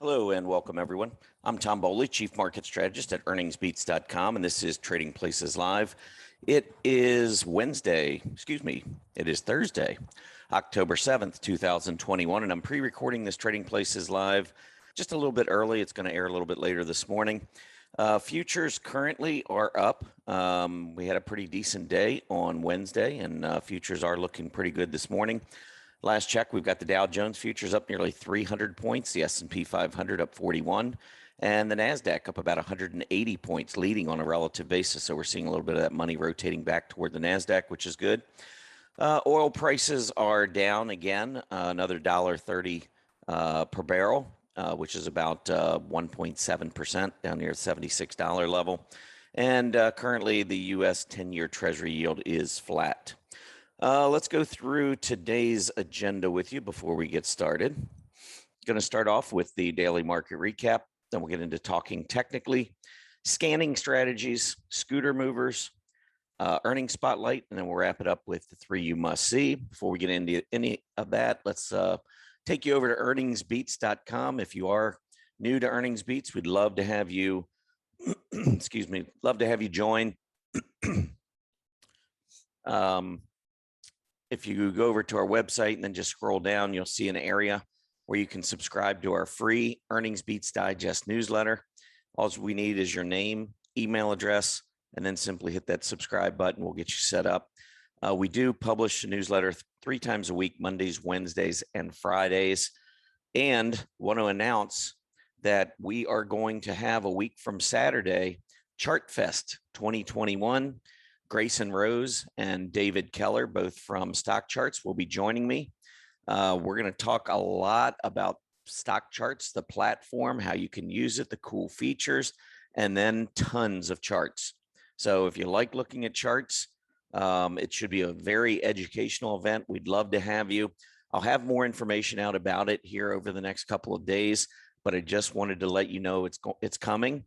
Hello and welcome, everyone. I'm Tom Bowley, Chief Market Strategist at earningsbeats.com, and this is Trading Places Live. It is Thursday, October 7th, 2021, and I'm pre-recording this Trading Places Live just a little bit early. It's going to air a little bit later this morning. Futures currently are up. We had a pretty decent day on Wednesday, and futures are looking pretty good this morning. Last check, we've got the Dow Jones futures up nearly 300 points, the S&P 500 up 41, and the NASDAQ up about 180 points, leading on a relative basis. So we're seeing a little bit of that money rotating back toward the NASDAQ, which is good. Oil prices are down again, another $1.30 per barrel, which is about 1.7%, down near the $76 level. And currently, the U.S. 10-year Treasury yield is flat. Let's go through today's agenda with you before we get started. Going to start off with the daily market recap. Then we'll get into talking technically, scanning strategies, scooter movers, earnings spotlight, and then we'll wrap it up with the three you must see. Before we get into any of that, let's take you over to earningsbeats.com. If you are new to Earnings Beats, we'd love to have you, love to have you join. If you go over to our website and then just scroll down, you'll see an area where you can subscribe to our free Earnings Beats Digest newsletter. All we need is your name, email address, and then simply hit that subscribe button. We'll get you set up. We do publish a newsletter 3 times a week, Mondays, Wednesdays, and Fridays. And want to announce that we are going to have a week from Saturday, Chart Fest 2021. Grayson Rose and David Keller, both from StockCharts, will be joining me. We're going to talk a lot about StockCharts, the platform, how you can use it, the cool features, and then tons of charts. So if you like looking at charts, it should be a very educational event. We'd love to have you. I'll have more information out about it here over the next couple of days, but I just wanted to let you know it's coming.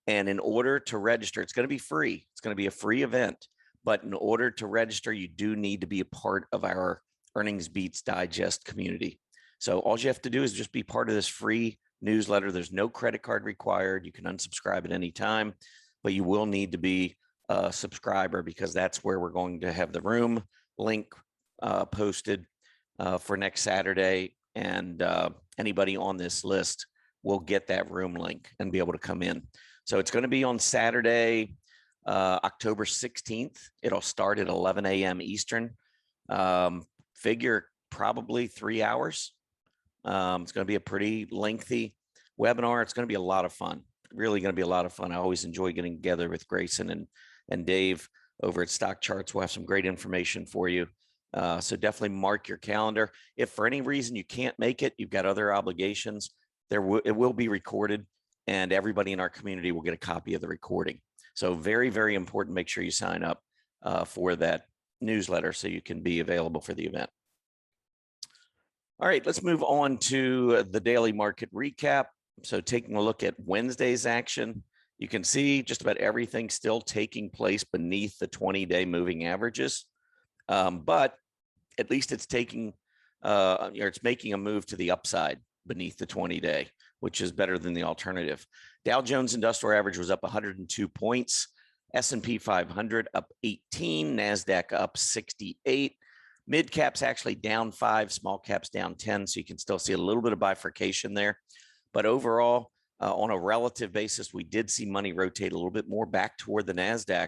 And in order to register, it's going to be free. It's going to be a free event. But in order to register, you do need to be a part of our Earnings Beats Digest community. So all you have to do is just be part of this free newsletter. There's no credit card required. You can unsubscribe at any time, but you will need to be a subscriber because that's where we're going to have the room link posted for next Saturday. And anybody on this list will get that room link and be able to come in. So it's going to be on Saturday, October 16th. It'll start at 11 a.m. Eastern. Figure probably 3 hours. It's going to be a pretty lengthy webinar. It's going to be a lot of fun. Really going to be a lot of fun. I always enjoy getting together with Grayson and Dave over at StockCharts. We'll have some great information for you. So definitely mark your calendar. If for any reason you can't make it, you've got other obligations, it will be recorded, and everybody in our community will get a copy of the recording. So very, very important. Make sure you sign up for that newsletter so you can be available for the event. All right, let's move on to the daily market recap. So taking a look at Wednesday's action, you can see just about everything still taking place beneath the 20-day moving averages. But at least it's taking, it's making a move to the upside beneath the 20-day, which is better than the alternative. Dow Jones Industrial Average was up 102 points. S&P 500 up 18. NASDAQ up 68. Mid caps actually down 5. Small caps down 10. So you can still see a little bit of bifurcation there. But overall, on a relative basis, we did see money rotate a little bit more back toward the NASDAQ.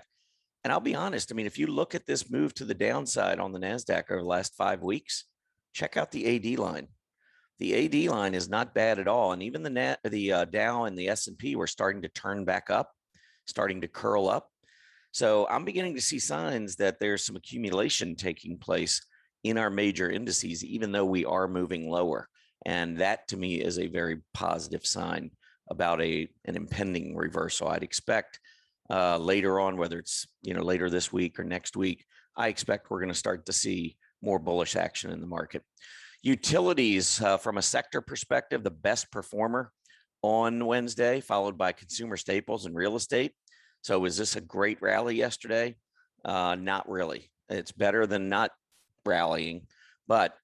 And I'll be honest, I mean, if you look at this move to the downside on the NASDAQ over the last 5 weeks, check out the AD line. The AD line is not bad at all. And even the Dow and the S&P were starting to turn back up, starting to curl up. So I'm beginning to see signs that there's some accumulation taking place in our major indices, even though we are moving lower. And that to me is a very positive sign about an impending reversal. I'd expect later on, whether it's later this week or next week, I expect we're going to start to see more bullish action in the market. Utilities, from a sector perspective, the best performer on Wednesday, followed by consumer staples and real estate. So was this a great rally yesterday? Not really. It's better than not rallying, but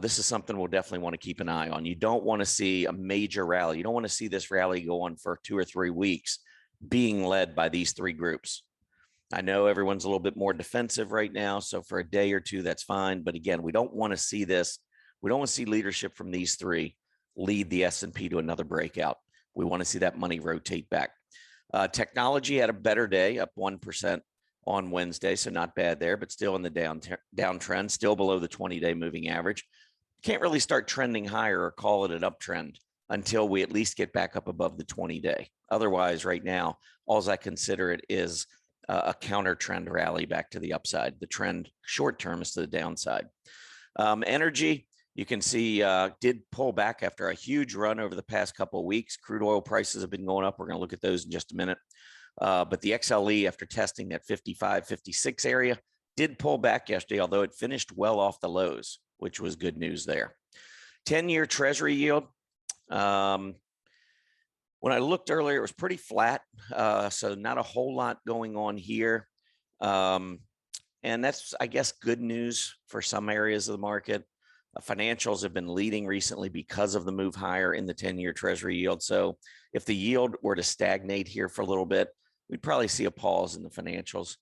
This is something we'll definitely want to keep an eye on. You don't want to see a major rally. You don't want to see this rally go on for 2 or 3 weeks being led by these 3 groups. I know everyone's a little bit more defensive right now, so for a day or 2, that's fine. But again, we don't want to see this. We don't want to see leadership from these 3 lead the S&P to another breakout. We want to see that money rotate back. Technology had a better day, up 1% on Wednesday, so not bad there, but still in the downtrend, still below the 20-day moving average. Can't really start trending higher or call it an uptrend until we at least get back up above the 20-day. Otherwise, right now, all I consider it is a counter trend rally back to the upside. The trend short term is to the downside. Energy, you can see, did pull back after a huge run over the past couple of weeks. Crude oil prices have been going up. We're going to look at those in just a minute. But the XLE, after testing that 55, 56 area, did pull back yesterday, although it finished well off the lows, which was good news there. 10-year Treasury yield. When I looked earlier, it was pretty flat, so not a whole lot going on here. And that's, I guess, good news for some areas of the market. Financials have been leading recently because of the move higher in the 10-year Treasury yield. So if the yield were to stagnate here for a little bit, we'd probably see a pause in the financials.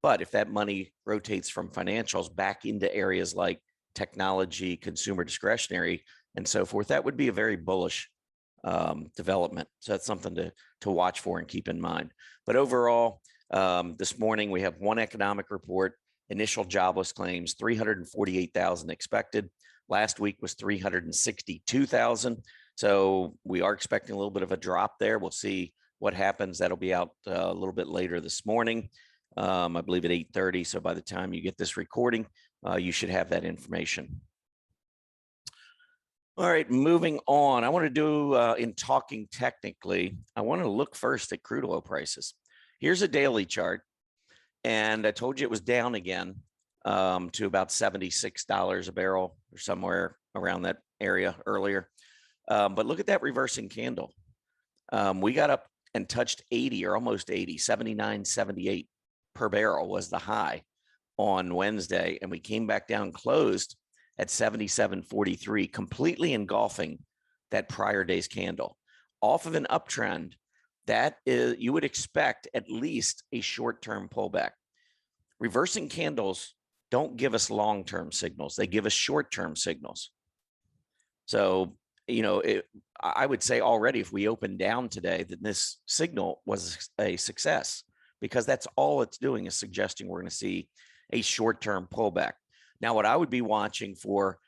But if that money rotates from financials back into areas like technology, consumer discretionary, and so forth, that would be a very bullish development. So that's something to watch for and keep in mind. But overall, this morning we have one economic report, initial jobless claims, 348,000 expected. Last week was 362,000. So we are expecting a little bit of a drop there. We'll see what happens. That'll be out a little bit later this morning, I believe at 8:30. So by the time you get this recording, you should have that information. All right, moving on. I want to do, in talking technically, I want to look first at crude oil prices. Here's a daily chart. And I told you it was down again to about $76 a barrel or somewhere around that area earlier. But look at that reversing candle. We got up and touched 80 or almost 80, 79.78 per barrel was the high on Wednesday. And we came back down, closed at 77.43, completely engulfing that prior day's candle. Off of an uptrend, that is, you would expect at least a short-term pullback. Reversing candles don't give us long-term signals. They give us short-term signals. So, you know, I would say already if we open down today, that this signal was a success, because that's all it's doing is suggesting we're going to see a short-term pullback. Now, what I would be watching for,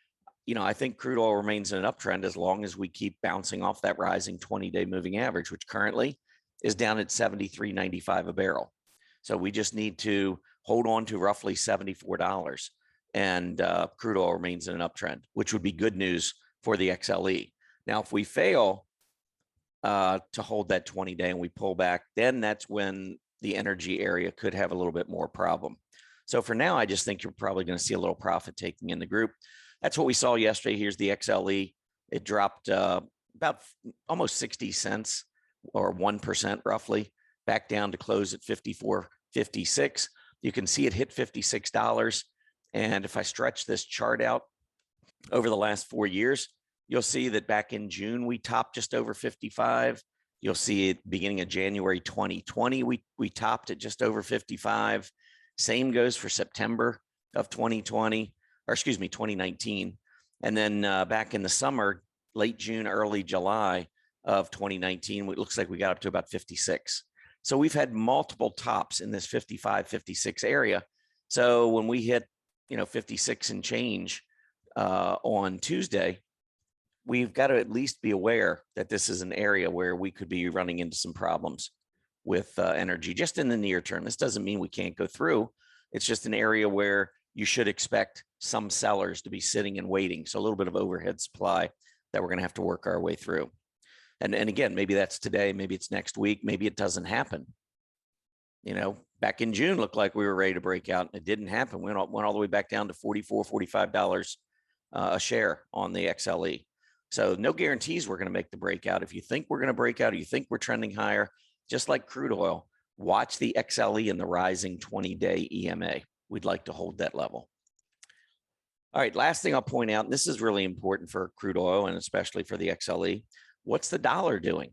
you know, I think crude oil remains in an uptrend as long as we keep bouncing off that rising 20-day moving average, which currently is down at 73.95 a barrel. So we just need to hold on to roughly $74, and crude oil remains in an uptrend, which would be good news for the XLE. Now, if we fail to hold that 20-day and we pull back, then that's when the energy area could have a little bit more problem. So for now, I just think you're probably going to see a little profit taking in the group. That's what we saw yesterday. Here's the XLE. It dropped about almost 60 cents or 1% roughly, back down to close at 54.56. You can see it hit $56. And if I stretch this chart out over the last 4 years, you'll see that back in June, we topped just over 55. You'll see it beginning of January 2020, we topped at just over 55. Same goes for September of 2020, or excuse me, 2019. And then back in the summer, late June, early July of 2019, it looks like we got up to about 56. So we've had multiple tops in this 55, 56 area. So when we hit, you know, 56 and change on Tuesday, we've got to at least be aware that this is an area where we could be running into some problems with energy just in the near term. This doesn't mean we can't go through. It's just an area where you should expect some sellers to be sitting and waiting. So a little bit of overhead supply that we're going to have to work our way through. And again, maybe that's today, maybe it's next week, maybe it doesn't happen. You know, back in June, looked like we were ready to break out. It didn't happen. We went all the way back down to $44, $45 a share on the XLE. So no guarantees we're going to make the breakout. If you think we're going to break out, or you think we're trending higher, just like crude oil, watch the XLE and the rising 20-day EMA. We'd like to hold that level. All right, last thing I'll point out, and this is really important for crude oil and especially for the XLE, what's the dollar doing?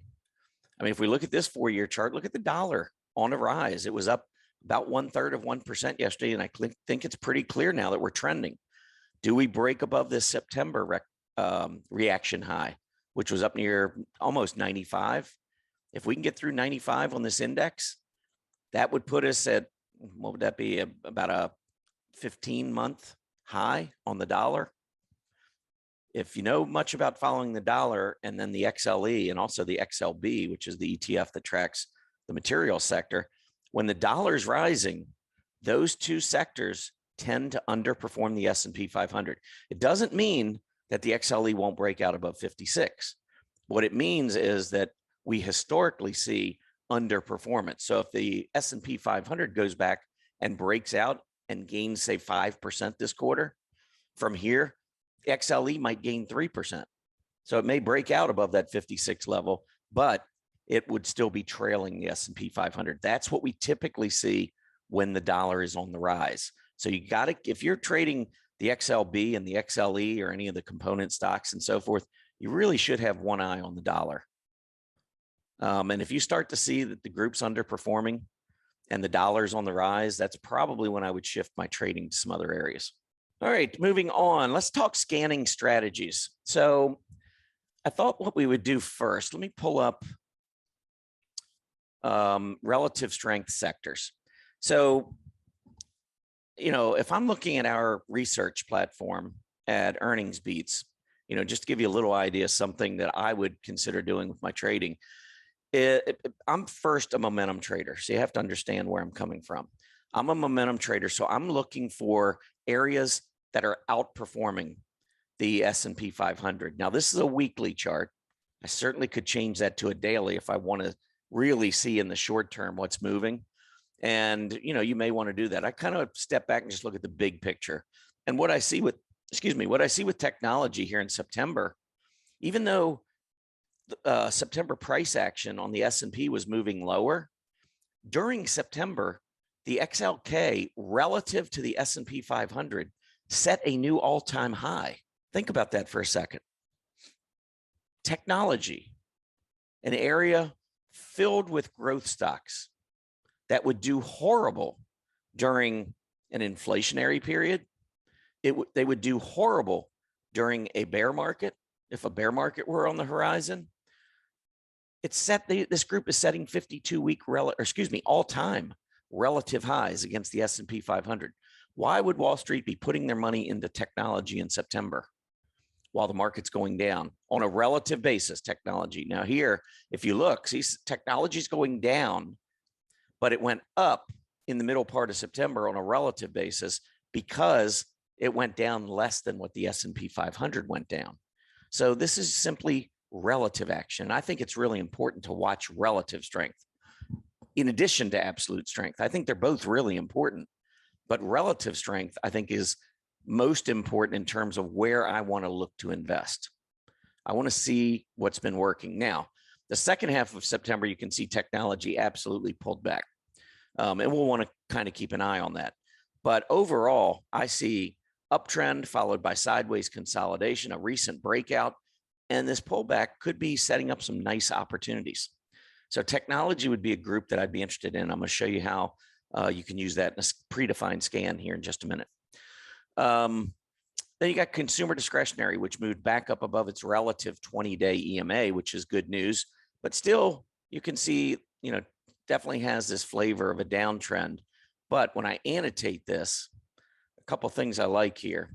I mean, if we look at this 4-year chart, look at the dollar on a rise. It was up about 1/3 of 1% yesterday, and I think it's pretty clear now that we're trending. Do we break above this September reaction high, which was up near almost 95? If we can get through 95 on this index, that would put us at, what would that be, about a 15-month high on the dollar. If you know much about following the dollar and then the XLE and also the XLB, which is the ETF that tracks the material sector, when the dollar's rising, those two sectors tend to underperform the S&P 500. It doesn't mean that the XLE won't break out above 56. What it means is that we historically see underperformance. So if the S&P 500 goes back and breaks out and gains, say, 5% this quarter, from here, XLE might gain 3%. So it may break out above that 56 level, but it would still be trailing the S&P 500. That's what we typically see when the dollar is on the rise. So you got to, if you're trading the XLB and the XLE or any of the component stocks and so forth, you really should have one eye on the dollar. And if you start to see that the group's underperforming and the dollar's on the rise, that's probably when I would shift my trading to some other areas. All right, moving on. Let's talk scanning strategies. So I thought what we would do first, let me pull up relative strength sectors. So, you know, if I'm looking at our research platform at Earnings Beats, you know, just to give you a little idea, something that I would consider doing with my trading, I'm first a momentum trader. So you have to understand where I'm coming from. I'm a momentum trader. So I'm looking for areas that are outperforming the S&P 500. Now, this is a weekly chart. I certainly could change that to a daily if I want to really see in the short term what's moving. And, you know, you may want to do that. I kind of step back and just look at the big picture. And what I see with, what I see with technology here in September, even though September price action on the S&P was moving lower, during September, the XLK relative to the S&P 500 set a new all-time high. Think about that for a second. Technology, an area filled with growth stocks that would do horrible during an inflationary period. They would do horrible during a bear market. If a bear market were on the horizon, it's set. This group is setting 52-week all-time relative highs against the S&P 500. Why would Wall Street be putting their money into technology in September while the market's going down on a relative basis? Technology. Now here, if you look, see, technology is going down, but it went up in the middle part of September on a relative basis because it went down less than what the S&P 500 went down. So this is simply relative action. I think it's really important to watch relative strength in addition to absolute strength. I think they're both really important, but relative strength, I think, is most important in terms of where I want to look to invest. I want to see what's been working. Now, the second half of September, you can see technology absolutely pulled back. And we'll want to kind of keep an eye on that. But overall, I see uptrend followed by sideways consolidation, a recent breakout, and this pullback could be setting up some nice opportunities. So technology would be a group that I'd be interested in. I'm going to show you how you can use that in a predefined scan here in just a minute. Then you got consumer discretionary, which moved back up above its relative 20-day EMA, which is good news. But still, you can see, you know, definitely has this flavor of a downtrend. But when I annotate this, a couple of things I like here.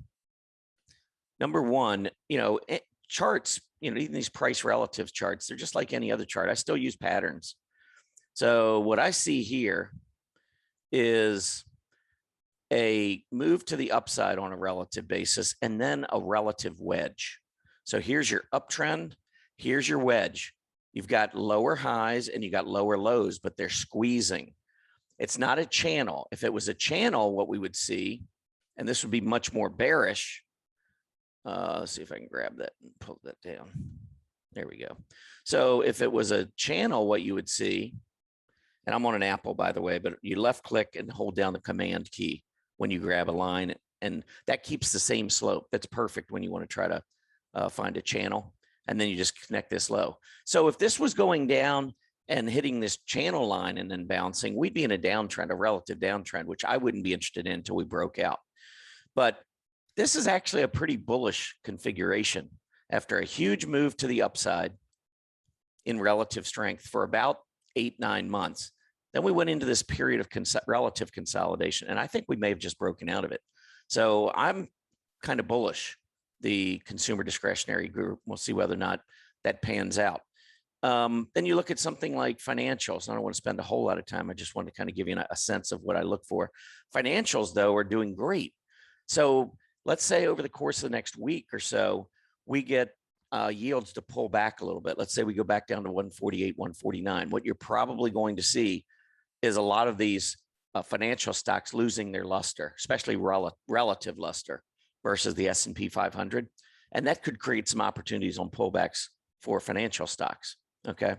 Number one, you know, charts, you know, even these price relatives charts, they're just like any other chart. I still use patterns. So what I see here is a move to the upside on a relative basis and then a relative wedge. So here's your uptrend. Here's your wedge. You've got lower highs and you got lower lows, but they're squeezing. It's not a channel. If it was a channel, what we would see, and this would be much more bearish. Let's see if I can grab that and pull that down. There we go. So if it was a channel, what you would see, and I'm on an Apple, by the way, but you left click and hold down the command key when you grab a line And that keeps the same slope. That's perfect when you want to try to find a channel. And then you just connect this low. So if this was going down and hitting this channel line and then bouncing, we'd be in a downtrend, a relative downtrend, which I wouldn't be interested in until we broke out. But this is actually a pretty bullish configuration after a huge move to the upside in relative strength for about 8-9 months. Then we went into this period of relative consolidation, and I think we may have just broken out of it. So I'm kind of bullish the consumer discretionary group. We'll see whether or not that pans out. Then you look at something like financials. I don't want to spend a whole lot of time. I just want to kind of give you a sense of what I look for. Financials, though, are doing great. So let's say over the course of the next week or so, we get yields to pull back a little bit. Let's say we go back down to 148, 149. What you're probably going to see is a lot of these financial stocks losing their luster, especially relative luster versus the S&P 500. And that could create some opportunities on pullbacks for financial stocks. Okay.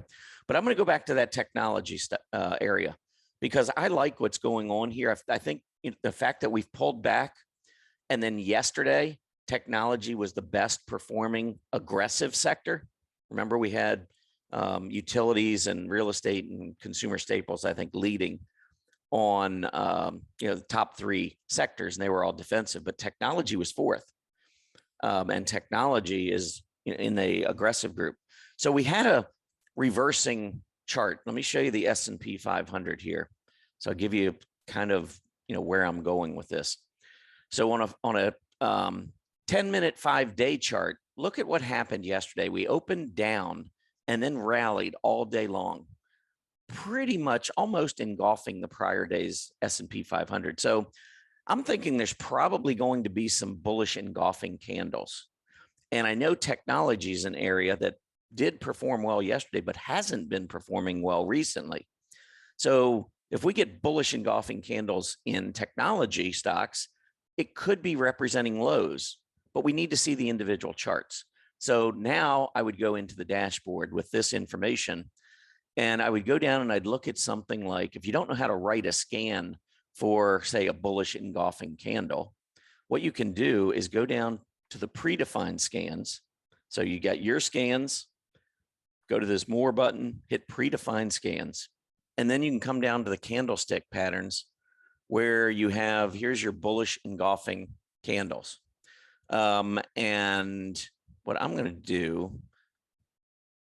But I'm going to go back to that technology area because I like what's going on here. I think the fact that we've pulled back and then yesterday, technology was the best performing aggressive sector. Remember, we had utilities and real estate and consumer staples, I think, leading on the top 3 sectors, and they were all defensive, but technology was 4th. And technology is in the aggressive group. So we had a reversing chart. Let me show you the S&P 500 here. So I'll give you kind of where I'm going with this. So on a 10-minute 5-day chart, look at what happened yesterday. We opened down and then rallied all day long, pretty much almost engulfing the prior day's S&P 500. So I'm thinking there's probably going to be some bullish engulfing candles. And I know technology is an area that did perform well yesterday, but hasn't been performing well recently. So if we get bullish engulfing candles in technology stocks, it could be representing lows, but we need to see the individual charts. So now I would go into the dashboard with this information, and I would go down and I'd look at something like, if you don't know how to write a scan for, say, a bullish engulfing candle, what you can do is go down to the predefined scans. So you got your scans, go to this more button, hit predefined scans, and then you can come down to the candlestick patterns where you have, here's your bullish engulfing candles. And what I'm going to do,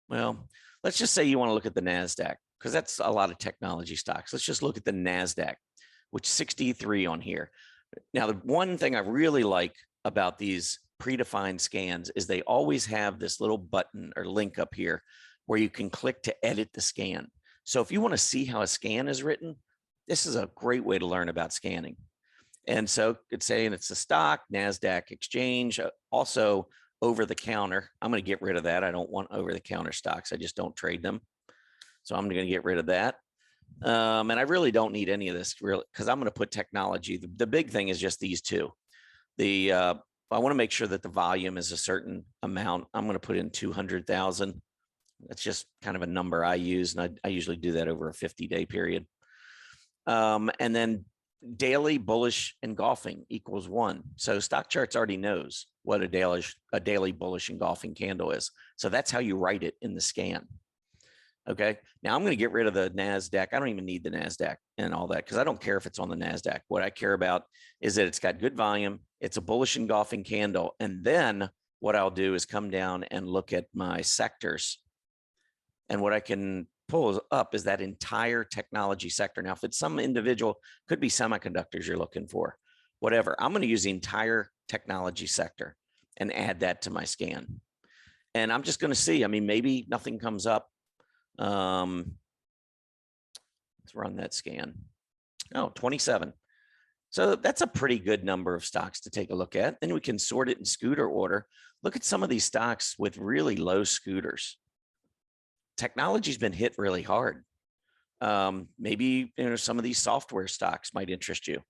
well, let's just say you want to look at the NASDAQ, because that's a lot of technology stocks. Let's just look at the NASDAQ, which is 63 on here. Now, the one thing I really like about these predefined scans is they always have this little button or link up here where you can click to edit the scan. So if you want to see how a scan is written, this is a great way to learn about scanning. And so it's saying it's a stock, NASDAQ exchange, also over the counter. I'm going to get rid of that. I don't want over the counter stocks. I just don't trade them. So I'm going to get rid of that. And I really don't need any of this really, because I'm going to put technology. The big thing is just these two. I want to make sure that the volume is a certain amount. I'm going to put in 200,000. That's just kind of a number I use. And I usually do that over a 50-day period. And then daily bullish engulfing equals 1. So StockCharts already knows what a daily bullish engulfing candle is. So that's how you write it in the scan. Okay. Now I'm going to get rid of the NASDAQ. I don't even need the NASDAQ and all that because I don't care if it's on the NASDAQ. What I care about is that it's got good volume. It's a bullish engulfing candle. And then what I'll do is come down and look at my sectors. And what I can pull up is that entire technology sector. Now, if it's some individual, could be semiconductors you're looking for, whatever. I'm going to use the entire technology sector and add that to my scan. And I'm just going to see, I mean, maybe nothing comes up. Let's run that scan. Oh, 27. So that's a pretty good number of stocks to take a look at. Then we can sort it in scooter order. Look at some of these stocks with really low scooters. Technology's been hit really hard. Maybe some of these software stocks might interest you.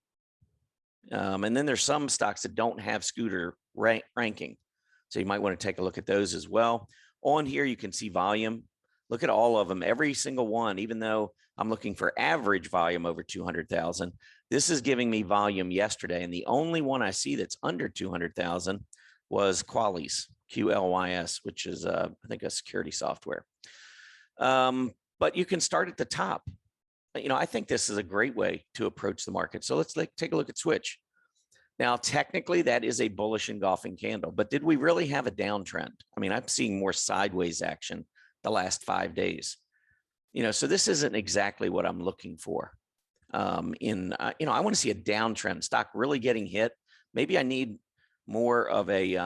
And then there's some stocks that don't have scooter ranking. So you might want to take a look at those as well. On here, you can see volume. Look at all of them, every single one, even though I'm looking for average volume over 200,000, This is giving me volume yesterday, and the only one I see that's under 200,000 was Qualys, QLYS, which is I think a security software. But you can start at the top. I think this is a great way to approach the market. So let's take a look at Switch. Now, technically, that is a bullish engulfing candle, but did we really have a downtrend? I mean, I'm seeing more sideways action the last 5 days. So this isn't exactly what I'm looking for. I want to see a downtrend, stock really getting hit. Maybe I need more of a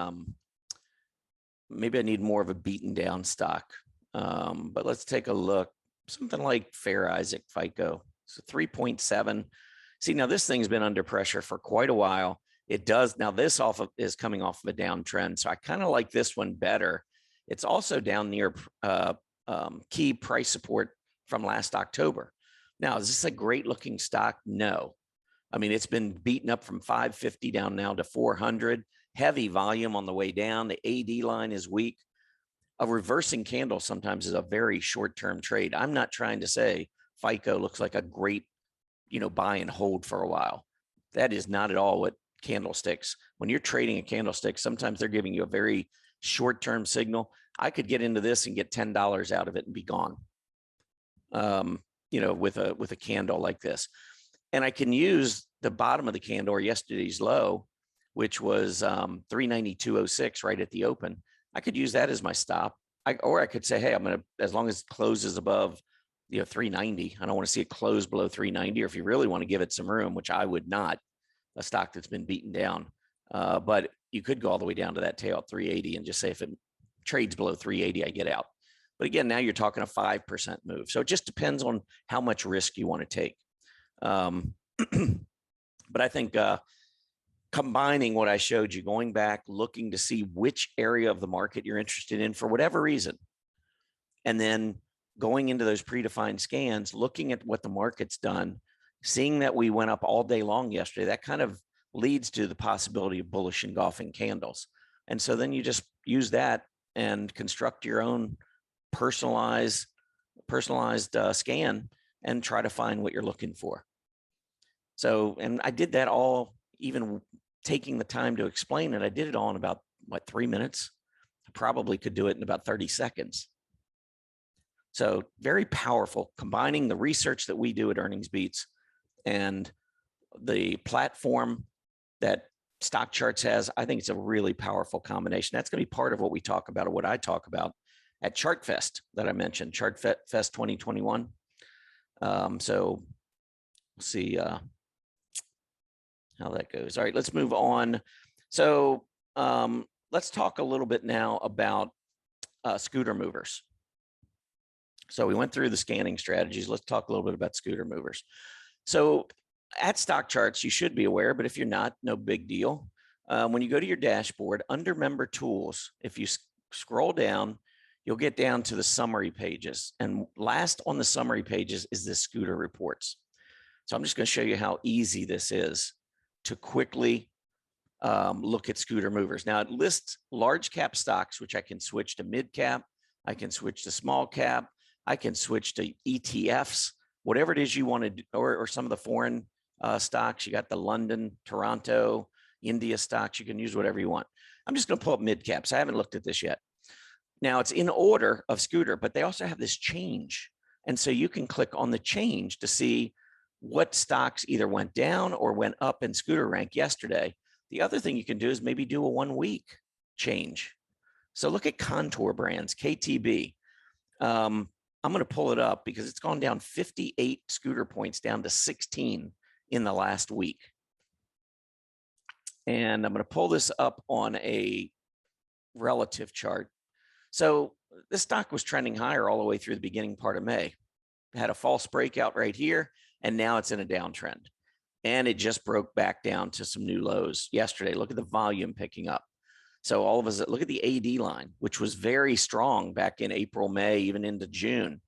beaten down stock. But let's take a look. Something like Fair Isaac FICO. So 3.7. See, now this thing's been under pressure for quite a while. It does now. This is coming off of a downtrend, so I kind of like this one better. It's also down near key price support from last October. Now, is this a great looking stock? No. I mean, it's been beaten up from 550 down now to 400. Heavy volume on the way down. The AD line is weak. A reversing candle sometimes is a very short-term trade. I'm not trying to say FICO looks like a great, buy and hold for a while. That is not at all what candlesticks. When you're trading a candlestick, sometimes they're giving you a very short-term signal. I could get into this and get $10 out of it and be gone. With a candle like this. And I can use the bottom of the candle or yesterday's low, which was 392.06 right at the open. I could use that as my stop. Or I could say, hey, I'm going to, as long as it closes above, 390, I don't want to see it close below 390. Or if you really want to give it some room, which I would not, a stock that's been beaten down. But you could go all the way down to that tail at 380 and just say if it trades below 380, I get out. But again, now you're talking a 5% move. So it just depends on how much risk you want to take. But I think combining what I showed you, going back, looking to see which area of the market you're interested in for whatever reason, and then going into those predefined scans, looking at what the market's done, seeing that we went up all day long yesterday, that kind of leads to the possibility of bullish engulfing candles. And so then you just use that and construct your own personalized scan and try to find what you're looking for. So, and I did that all, even taking the time to explain it. I did it all in about 3 minutes. I probably could do it in about 30 seconds. So very powerful, combining the research that we do at Earnings Beats and the platform that StockCharts has. I think it's a really powerful combination. That's going to be part of what we talk about, or what I talk about at ChartFest that I mentioned, ChartFest 2021. So we'll see how that goes. All right, let's move on. So let's talk a little bit now about scooter movers. So we went through the scanning strategies. Let's talk a little bit about scooter movers. So at StockCharts, you should be aware, but if you're not, no big deal. When you go to your dashboard, under Member Tools, if you scroll down, you'll get down to the summary pages. And last on the summary pages is the scooter reports. So I'm just going to show you how easy this is to quickly look at scooter movers. Now it lists large cap stocks, which I can switch to mid cap. I can switch to small cap. I can switch to ETFs, whatever it is you want to do, or some of the foreign stocks. You got the London, Toronto, India stocks. You can use whatever you want. I'm just going to pull up mid caps. I haven't looked at this yet. Now it's in order of scooter, but they also have this change. And so you can click on the change to see what stocks either went down or went up in scooter rank yesterday. The other thing you can do is maybe do a 1 week change. So look at Contour Brands, KTB. I'm going to pull it up because it's gone down 58 scooter points down to 16 in the last week. And I'm going to pull this up on a relative chart. So this stock was trending higher all the way through the beginning part of May. It had a false breakout right here, and now it's in a downtrend. And it just broke back down to some new lows yesterday. Look at the volume picking up. So all of us, look at the AD line, which was very strong back in April, May, even into June,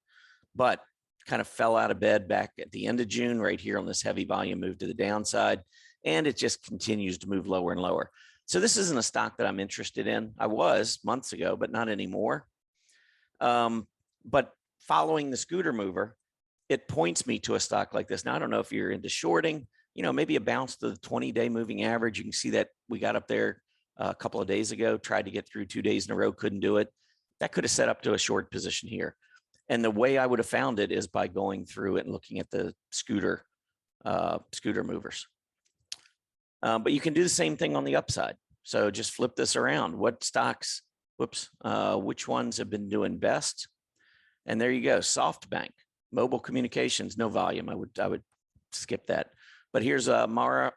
but kind of fell out of bed back at the end of June right here on this heavy volume move to the downside. And it just continues to move lower and lower. So this isn't a stock that I'm interested in. I was months ago, but not anymore. But following the scooter mover, it points me to a stock like this. Now, I don't know if you're into shorting. maybe a bounce to the 20-day moving average. You can see that we got up there a couple of days ago, tried to get through 2 days in a row, couldn't do it. That could have set up to a short position here. And the way I would have found it is by going through it and looking at the scooter movers. But you can do the same thing on the upside. So just flip this around. What stocks, which ones have been doing best? And there you go. SoftBank, mobile communications, no volume. I would skip that. But here's a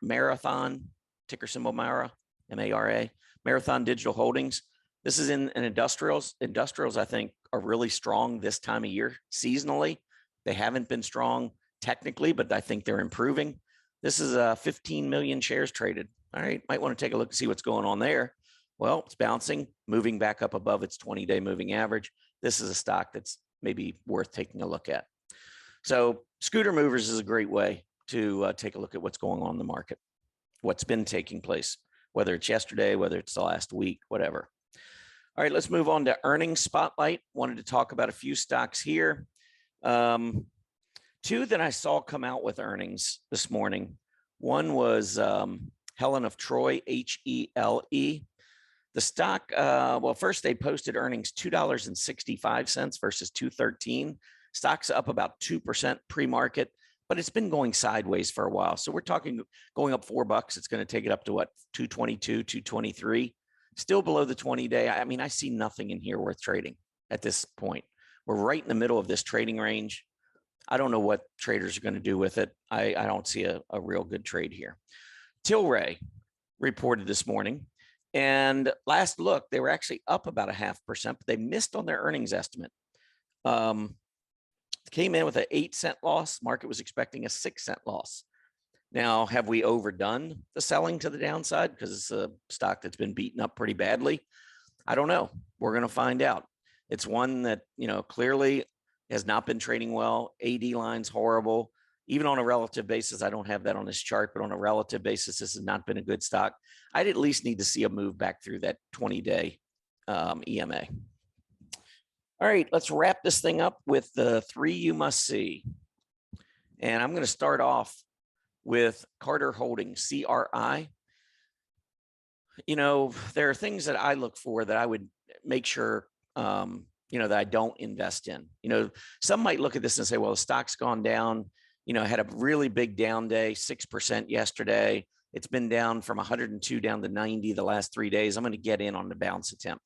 Marathon, ticker symbol Mara, M-A-R-A, Marathon Digital Holdings. This is in industrials. Industrials, I think, are really strong this time of year seasonally. They haven't been strong technically, but I think they're improving. This is 15 million shares traded. All right, might want to take a look and see what's going on there. Well, it's bouncing, moving back up above its 20-day moving average. This is a stock that's maybe worth taking a look at. So scooter movers is a great way to take a look at what's going on in the market, what's been taking place, whether it's yesterday, whether it's the last week, whatever. All right, let's move on to earnings spotlight. Wanted to talk about a few stocks here. Two that I saw come out with earnings this morning. One was Helen of Troy, HELE. The stock, well, first they posted earnings $2.65 versus $2.13. Stock's up about 2% pre-market, but it's been going sideways for a while. So we're talking going up $4. It's going to take it up to what, 222, 223. Still below the 20-day. I mean, I see nothing in here worth trading at this point. We're right in the middle of this trading range. I don't know what traders are going to do with it. I don't see a real good trade here. Tilray reported this morning, and last look, they were actually up about 0.5%, but they missed on their earnings estimate. Came in with an 8-cent loss. Market was expecting a 6-cent loss. Now, have we overdone the selling to the downside because it's a stock that's been beaten up pretty badly? I don't know. We're going to find out. It's one that, clearly has not been trading well. AD line's horrible. Even on a relative basis, I don't have that on this chart, but on a relative basis, this has not been a good stock. I'd at least need to see a move back through that 20-day EMA. All right, let's wrap this thing up with the 3 you must see. And I'm going to start off with Carter Holdings, CRI. There are things that I look for that I would make sure, that I don't invest in. Some might look at this and say, well, the stock's gone down, had a really big down day, 6% yesterday. It's been down from 102 down to 90 the last 3 days. I'm going to get in on the bounce attempt.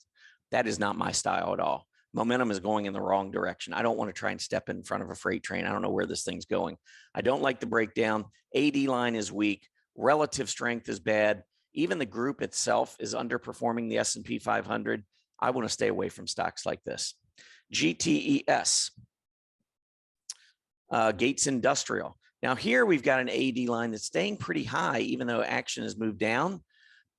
That is not my style at all. Momentum is going in the wrong direction. I don't want to try and step in front of a freight train. I don't know where this thing's going. I don't like the breakdown. AD line is weak. Relative strength is bad. Even the group itself is underperforming the S&P 500. I want to stay away from stocks like this. GTES, Gates Industrial. Now here we've got an AD line that's staying pretty high, even though action has moved down.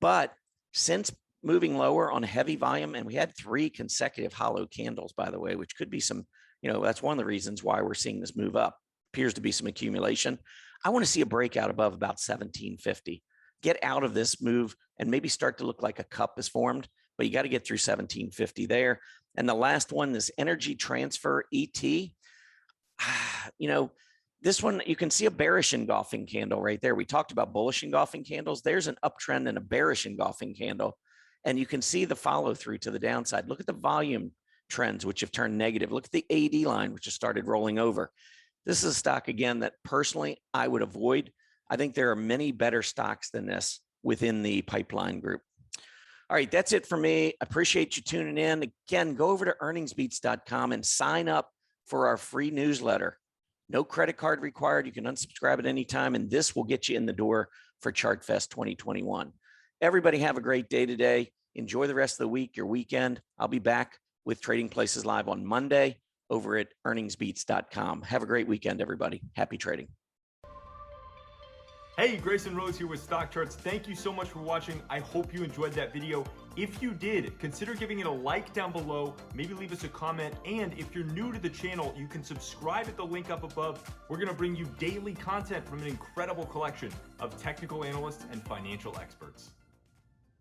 But since moving lower on heavy volume, and we had 3 consecutive hollow candles, by the way, which could be some, that's one of the reasons why we're seeing this move up. Appears to be some accumulation. I want to see a breakout above about 1750. Get out of this move and maybe start to look like a cup is formed, but you got to get through 1750 there. And the last one, this Energy Transfer ET. This one, you can see a bearish engulfing candle right there. We talked about bullish engulfing candles. There's an uptrend and a bearish engulfing candle. And you can see the follow through to the downside. Look at the volume trends, which have turned negative. Look at the AD line, which has started rolling over. This is a stock, again, that personally I would avoid. I think there are many better stocks than this within the pipeline group. All right, that's it for me. I appreciate you tuning in. Again, go over to earningsbeats.com and sign up for our free newsletter. No credit card required. You can unsubscribe at any time, and this will get you in the door for ChartFest 2021. Everybody have a great day today. Enjoy the rest of the week, your weekend. I'll be back with Trading Places Live on Monday over at earningsbeats.com. Have a great weekend, everybody. Happy trading. Hey, Grayson Rose here with StockCharts. Thank you so much for watching. I hope you enjoyed that video. If you did, consider giving it a like down below, maybe leave us a comment, and if you're new to the channel, you can subscribe at the link up above. We're gonna bring you daily content from an incredible collection of technical analysts and financial experts.